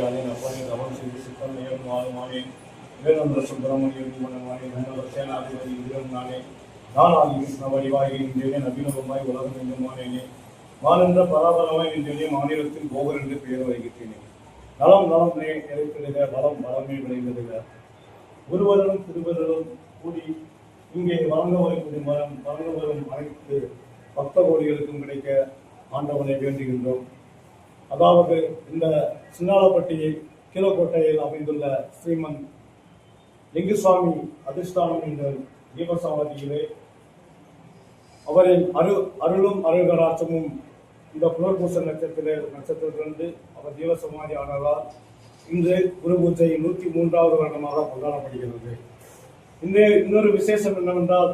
ஆனேன் அப்பனை தவம் செய்து சித்தம் நேரம் வாழுமானேன் வேலந்திர சுப்பிரமணியம் மனமானேன் நல்ல சேனாதிபதி வீரம் நானே நானாகி கிருஷ்ண வடிவாகி நின்றேனே நவீனமாய் உலகம் எங்குமானேனே மாநின்ற பராபரமாய் நின்றேனே மாநிலத்தின் கோபர் என்று பெயர் வைக்கின்றேனே நலம் நலம் நிறைத்திடுக வளம் வளமே விளைந்திடுக ஒருவரும் திருவருளும் கூடி இங்கே வழங்க வரும் அனைத்து பக்த கோடிகளுக்கும் கிடைக்க ஆண்டவனை வேண்டுகின்றோம். அதாவது இந்த சின்னாலப்பட்டி கீழக்கோட்டையில் அமைந்துள்ள ஸ்ரீமன் லிங்குசாமி அதிஷ்டானம் என்ற தீபசமாதியிலே அவரின் அருளும் அருள்கராட்சமும் இந்த புனர்பூச நட்சத்திரத்திலிருந்து அவர் ஜீவசமாதி ஆனதால் இன்று குரு பூஜை 103வது வருடமாக கொண்டாடப்படுகிறது. இன்னொரு விசேஷம் என்னவென்றால்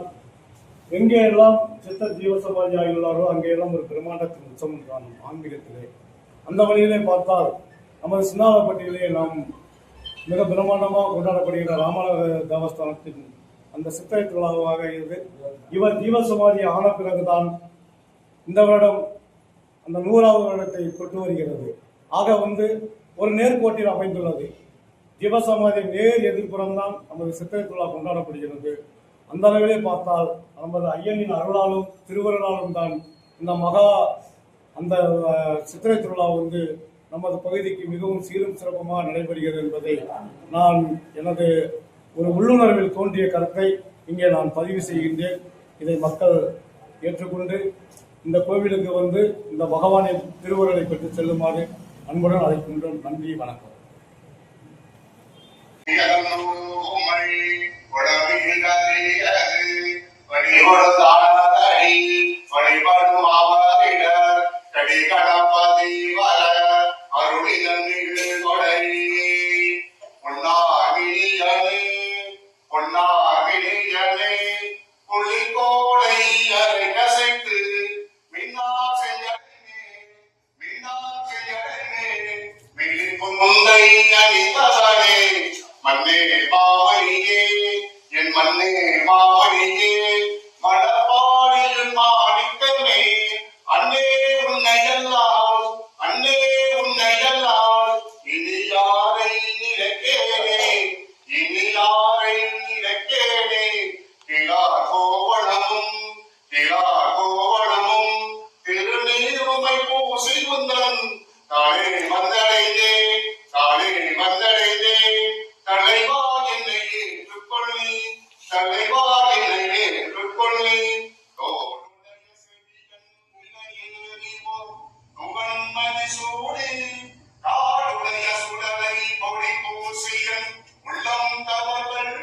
எங்கே எல்லாம் சித்தர் ஜீவசமாதி ஆகியுள்ளாரோ அங்கேயெல்லாம் ஒரு பிரம்மாண்டத்தின் உற்சவம் காணும் ஆன்மீகத்திலே. அந்த வழியிலே பார்த்தால் நமது சின்னாலப்பட்டியிலே நாம் மிக பிரம்மாண்டமாக கொண்டாடப்படுகிற ராமநாத தேவஸ்தானத்தின் அந்த சித்திரை திருவிழாவாக இருந்து இவர் ஜீவசமாதி ஆன பிறகுதான் இந்த வருடம் அந்த 100வது வருடத்தை தொட்டு வருகிறது. ஆக ஒரு நேர்கோட்டில் அமைந்துள்ளது. ஜீவசமாதி நேர் எதிர்ப்புறம்தான் நமது சித்திரை திருவிழா கொண்டாடப்படுகிறது. அந்த அளவிலே பார்த்தால் நமது ஐயனின் அருளாலும் திருவருளாலும் தான் இந்த அந்த சித்திரை திருவிழா நமது பகுதிக்கு மிகவும் சீரும் சிறப்புமாக நடைபெறுகிறது என்பதை நான் எனது ஒரு உள்ளுணர்வில் தோன்றிய கருத்தை இங்கே நான் பதிவு செய்கின்றேன். இதை மக்கள் ஏற்றுக்கொண்டு இந்த கோவிலுக்கு இந்த பகவானின் திருவருளை பெற்று செல்லுமாறு அன்புடன் அழைக்கின்றோம். நன்றி, வணக்கம். மண்ணே மாமணியே என் மண்ணே மாமணியே மடப்பாடியில் மாணிக்கமே அண்ணே உன்னையல்லால் இனி யாரை நினைக்கேனே கிளா கோவணமும் திருநீருமை பூசி உந்தன் தாளே வந்தடைந்தே தலைவா என்னை ஏற்றுக்கொள்ளி மதிசூடி காடுடைய சுடலை பொடி பூசியன் உள்ளம் தவர்கள்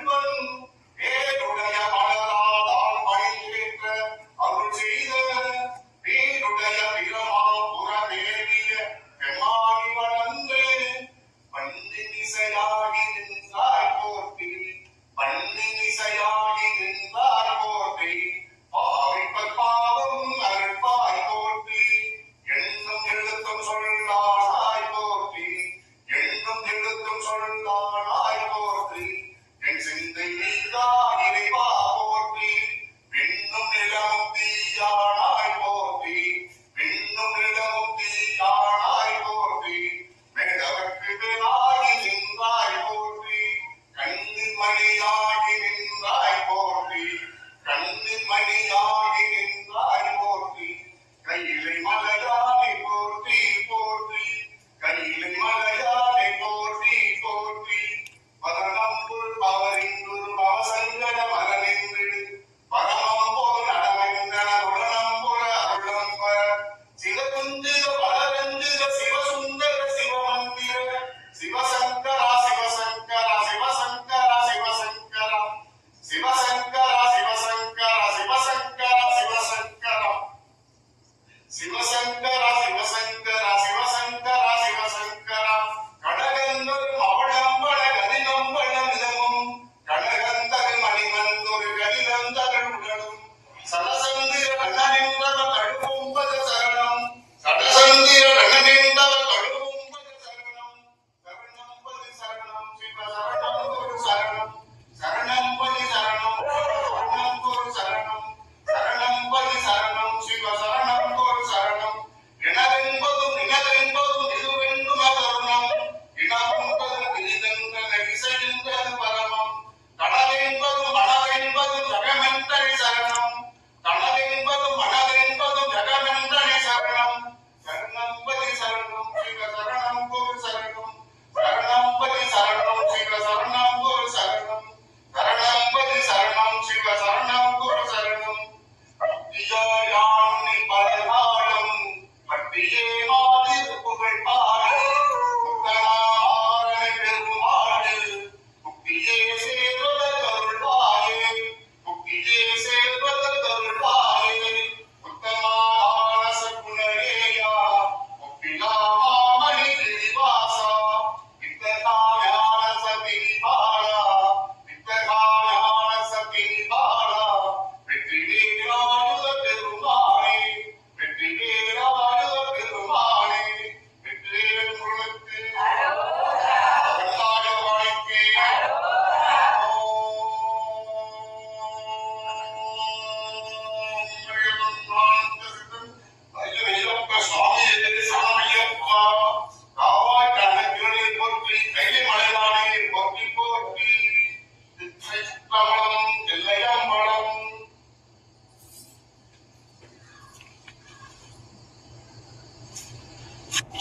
ரமணம் தில்லையம்பலம்.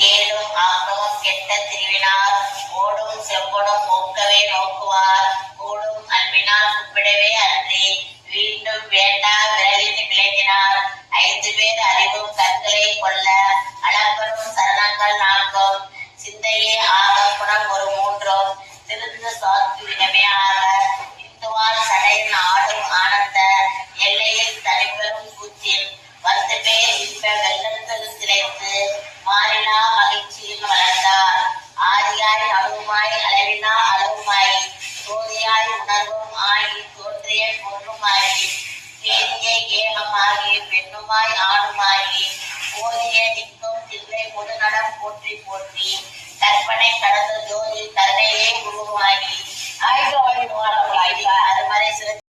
கேடும் ஆக்கமும் கெட்ட திருவினார் ஓடும் செம்பொடும் ஒக்கவே நோக்குவார் கூடும் அன்பினால் கும்பிடவே அன்றி மீண்டும் வேண்டா விரலின் விளங்கினார் 5 பேர் அறிவும் கண்களை கொள்ள அளப்பரும் சரணங்கள் 4 சிந்தையே ஆக குணம் ஒரு 3 திருந்து சாத்து வினமையாக இந்துவான் சடையின் ஆடும் ஆனந்த எல்லையில் தனிப்பெரும் கூச்சில் வந்து பேர் இன்ப வெள்ளத்தில் திளைத்து மாறினா மகிழ்ச்சியில் வளர்ந்தார் ஆதியாய் அளவுமாய் அளவினா அளவுமாய் சோதியாய் உணர்வும் ஆகி தோன்றிய பொருளுமாகி தேனிய ஏகமாகி பெண்ணுமாய் ஆணுமாகி போதிய நிற்கும் தில்லை பொதுநடம் போற்றி போற்றி கற்பனை கடந்த ஜோதி கருணையே உருவாகி அருமறை சிறந்த